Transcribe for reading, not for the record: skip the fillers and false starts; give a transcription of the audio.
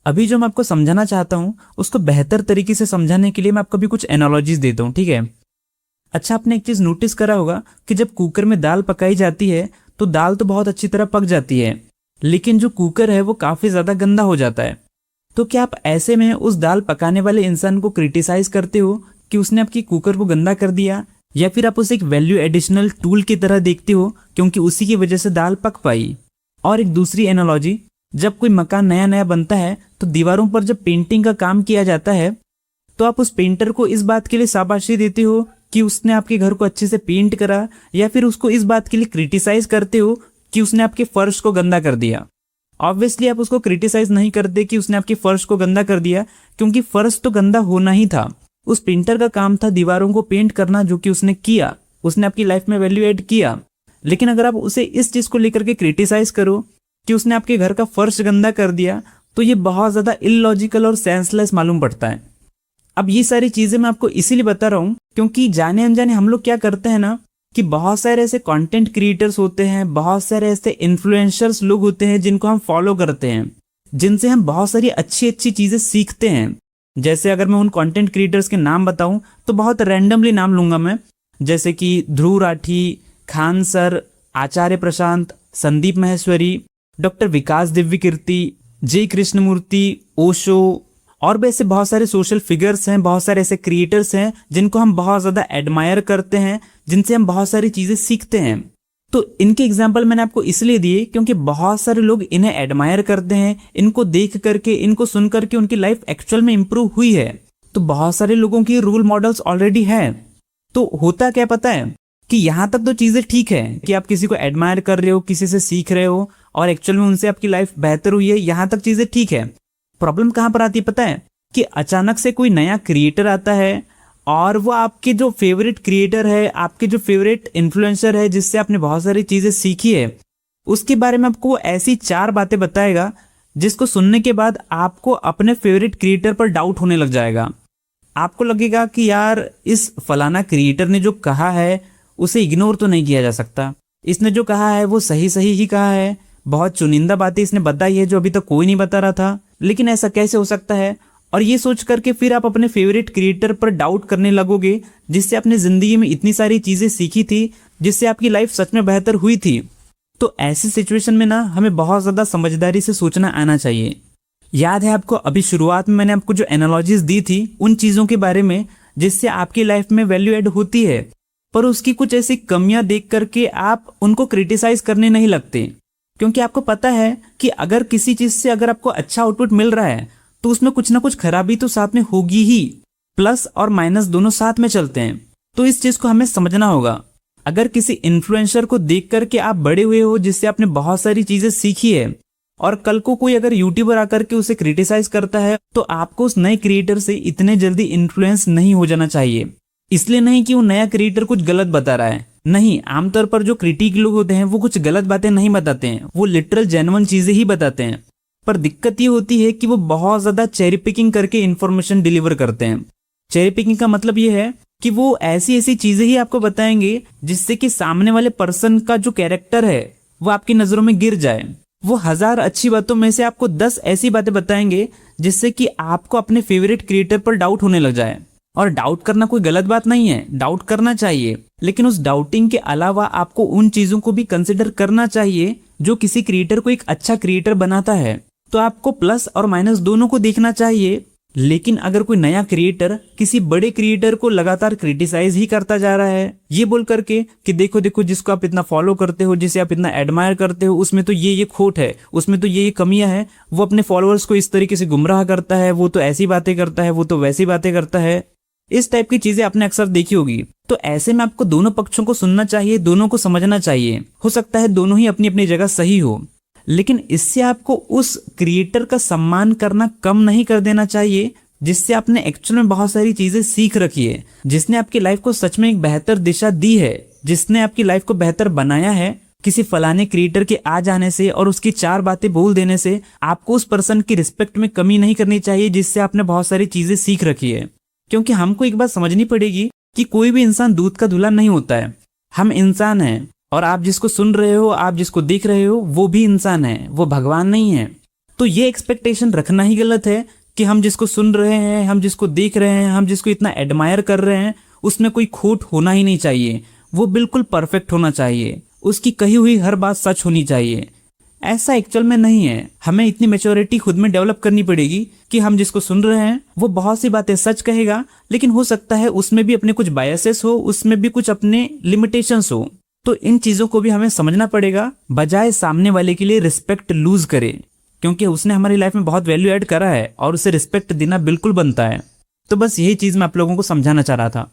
अभी जो मैं आपको समझाना चाहता हूँ उसको बेहतर तरीके से समझाने के लिए मैं आपको भी कुछ एनालॉजीज देता हूँ, ठीक है। अच्छा, आपने एक चीज नोटिस करा होगा कि जब कुकर में दाल पकाई जाती है तो दाल तो बहुत अच्छी तरह पक जाती है, लेकिन जो कुकर है वो काफी ज्यादा गंदा हो जाता है। तो क्या आप ऐसे में उस दाल पकाने वाले इंसान को क्रिटिसाइज करते हो कि उसने आपकी कुकर को गंदा कर दिया, या फिर आप उसे एक वैल्यू एडिशनल टूल की तरह देखते हो क्योंकि उसी की वजह से दाल पक पाई? और एक दूसरी एनालॉजी, जब कोई मकान नया नया बनता है तो दीवारों पर जब पेंटिंग का काम किया जाता है तो आप उस पेंटर को इस बात के लिए शाबाशी देते हो कि उसने आपके घर को अच्छे से पेंट करा, या फिर उसको इस बात के लिए क्रिटिसाइज करते हो कि उसने आपके फर्श को गंदा कर दिया? ऑब्वियसली आप उसको क्रिटिसाइज नहीं करते कि उसने आपके फर्श को गंदा कर दिया, क्योंकि फर्श तो गंदा होना ही था। उस पेंटर का काम था दीवारों को पेंट करना, जो कि उसने किया, उसने आपकी लाइफ में वैल्यू ऐड किया। लेकिन अगर आप उसे इस चीज को लेकर के क्रिटिसाइज करो कि उसने आपके घर का फर्श गंदा कर दिया, तो ये बहुत ज्यादा इलॉजिकल और सेंसलेस मालूम पड़ता है। अब ये सारी चीजें मैं आपको इसीलिए बता रहा हूं क्योंकि जाने अनजाने हम लोग क्या करते हैं ना, कि बहुत सारे ऐसे कंटेंट क्रिएटर्स होते हैं, बहुत सारे ऐसे इन्फ्लुएंसर्स लोग होते हैं जिनको हम फॉलो करते हैं, जिनसे हम बहुत सारी अच्छी अच्छी चीजें सीखते हैं। जैसे अगर मैं उन कंटेंट क्रिएटर्स के नाम बताऊं तो बहुत रैंडमली नाम लूंगा मैं, जैसे कि ध्रुव राठी, खान सर, आचार्य प्रशांत, संदीप महेश्वरी, डॉक्टर विकास दिव्यकीर्ति, जे कृष्णमूर्ति, ओशो, और भी ऐसे बहुत सारे सोशल फिगर्स हैं, बहुत सारे ऐसे क्रिएटर्स हैं जिनको हम बहुत ज्यादा एडमायर करते हैं, जिनसे हम बहुत सारी चीजें सीखते हैं। तो इनके एग्जाम्पल मैंने आपको इसलिए दिए क्योंकि बहुत सारे लोग इन्हें एडमायर करते हैं, इनको देख करके, इनको सुन करके उनकी लाइफ एक्चुअल में इंप्रूव हुई है। तो बहुत सारे लोगों की रोल मॉडल्स ऑलरेडी हैं। तो होता क्या पता है कि यहां तक तो चीजें ठीक है कि आप किसी को एडमायर कर रहे हो, किसी से सीख रहे हो और एक्चुअल में उनसे आपकी लाइफ बेहतर हुई है, यहां तक चीजें ठीक है। प्रॉब्लम कहां पर आती है पता है, कि अचानक से कोई नया क्रिएटर आता है और वो आपके जो फेवरेट क्रिएटर है, आपके जो फेवरेट इन्फ्लुएंसर है, जिससे आपने बहुत सारी चीजें सीखी है, उसके बारे में आपको ऐसी 4 बातें बताएगा जिसको सुनने के बाद आपको अपने फेवरेट क्रिएटर पर डाउट होने लग जाएगा। आपको लगेगा कि यार इस फलाना क्रिएटर ने जो कहा है उसे इग्नोर तो नहीं किया जा सकता, इसने जो कहा है वो सही सही ही कहा है, बहुत चुनिंदा बातें इसने बताई है जो अभी तक कोई नहीं बता रहा था, लेकिन ऐसा कैसे हो सकता है? और ये सोच करके फिर आप अपने फेवरेट क्रिएटर पर डाउट करने लगोगे, जिससे आपने जिंदगी में इतनी सारी चीजें सीखी थी, जिससे आपकी लाइफ सच में बेहतर हुई थी। तो ऐसी सिचुएशन में ना हमें बहुत ज्यादा समझदारी से सोचना आना चाहिए। याद है आपको, अभी शुरुआत में मैंने आपको जो एनालॉजीज दी थी उन चीजों के बारे में जिससे आपकी लाइफ में वैल्यू एड होती है, पर उसकी कुछ ऐसी कमियां देख करके आप उनको क्रिटिसाइज करने नहीं लगते, क्योंकि आपको पता है कि अगर किसी चीज से अगर आपको अच्छा आउटपुट मिल रहा है तो उसमें कुछ ना कुछ खराबी तो साथ में होगी ही, प्लस और माइनस दोनों साथ में चलते हैं। तो इस चीज को हमें समझना होगा। अगर किसी इन्फ्लुएंसर को देख करके आप बड़े हुए हो, जिससे आपने बहुत सारी चीजें सीखी है, और कल को कोई अगर यूट्यूबर आकर के उसे क्रिटिसाइज करता है, तो आपको उस नए क्रिएटर से इतने जल्दी इन्फ्लुएंस नहीं हो जाना चाहिए। इसलिए नहीं कि वो नया क्रिएटर कुछ गलत बता रहा है, नहीं, आमतौर पर जो क्रिटिक लोग होते हैं वो कुछ गलत बातें नहीं बताते हैं, वो लिटरल जेन्युइन चीजें ही बताते हैं। पर दिक्कत ये होती है कि वो बहुत ज्यादा चेरी पिकिंग करके इंफॉर्मेशन डिलीवर करते हैं। चेरी पिकिंग का मतलब ये है कि वो ऐसी ऐसी चीजें ही आपको बताएंगे जिससे कि सामने वाले पर्सन का जो कैरेक्टर है वो आपकी नजरों में गिर जाए। वो 1000 अच्छी बातों में से आपको 10 ऐसी बातें बताएंगे जिससे कि आपको अपने फेवरेट क्रिएटर पर डाउट होने लग जाए। और डाउट करना कोई गलत बात नहीं है, डाउट करना चाहिए, लेकिन उस डाउटिंग के अलावा आपको उन चीजों को भी कंसिडर करना चाहिए जो किसी क्रिएटर को एक अच्छा क्रिएटर बनाता है। तो आपको प्लस और माइनस दोनों को देखना चाहिए। लेकिन अगर कोई नया क्रिएटर किसी बड़े क्रिएटर को लगातार क्रिटिसाइज ही करता जा रहा है, ये बोल करके कि देखो देखो जिसको आप इतना फॉलो करते हो, जिसे आप इतना एडमायर करते हो, उसमें तो ये खोट है, उसमें तो ये कमियां है, वो अपने फॉलोअर्स को इस तरीके से गुमराह करता है, वो तो ऐसी बातें करता है, वो तो वैसी बातें करता है, इस टाइप की चीजें आपने अक्सर देखी होगी। तो ऐसे में आपको दोनों पक्षों को सुनना चाहिए, दोनों को समझना चाहिए। हो सकता है दोनों ही अपनी अपनी जगह सही हो, लेकिन इससे आपको उस क्रिएटर का सम्मान करना कम नहीं कर देना चाहिए जिससे आपने एक्चुअल में बहुत सारी चीजें सीख रखी है, जिसने आपकी लाइफ को सच में एक बेहतर दिशा दी है, जिसने आपकी लाइफ को बेहतर बनाया है। किसी फलाने क्रिएटर के आ जाने से और उसकी 4 बातें बोल देने से आपको उस पर्सन की रिस्पेक्ट में कमी नहीं करनी चाहिए जिससे आपने बहुत सारी चीजें सीख रखी है। क्योंकि हमको एक बात समझनी पड़ेगी कि कोई भी इंसान दूध का धुला नहीं होता है, हम इंसान हैं। और आप जिसको सुन रहे हो, आप जिसको देख रहे हो, वो भी इंसान है, वो भगवान नहीं है। तो ये एक्सपेक्टेशन रखना ही गलत है कि हम जिसको सुन रहे हैं, हम जिसको देख रहे हैं, हम जिसको इतना एडमायर कर रहे हैं, उसमें कोई खोट होना ही नहीं चाहिए। वो बिल्कुल परफेक्ट होना चाहिए, उसकी कही हुई हर बात सच होनी चाहिए। ऐसा एक्चुअल में नहीं है। हमें इतनी मेच्योरिटी खुद में डेवलप करनी पड़ेगी कि हम जिसको सुन रहे हैं वो बहुत सी बातें सच कहेगा, लेकिन हो सकता है उसमें भी अपने कुछ बायसेस हो, उसमें भी कुछ अपने लिमिटेशंस हो। तो इन चीजों को भी हमें समझना पड़ेगा, बजाय सामने वाले के लिए रिस्पेक्ट लूज करे, क्योंकि उसने हमारी लाइफ में बहुत वैल्यू ऐड करा है और उसे रिस्पेक्ट देना बिल्कुल बनता है। तो बस यही चीज मैं आप लोगों को समझाना चाह रहा था।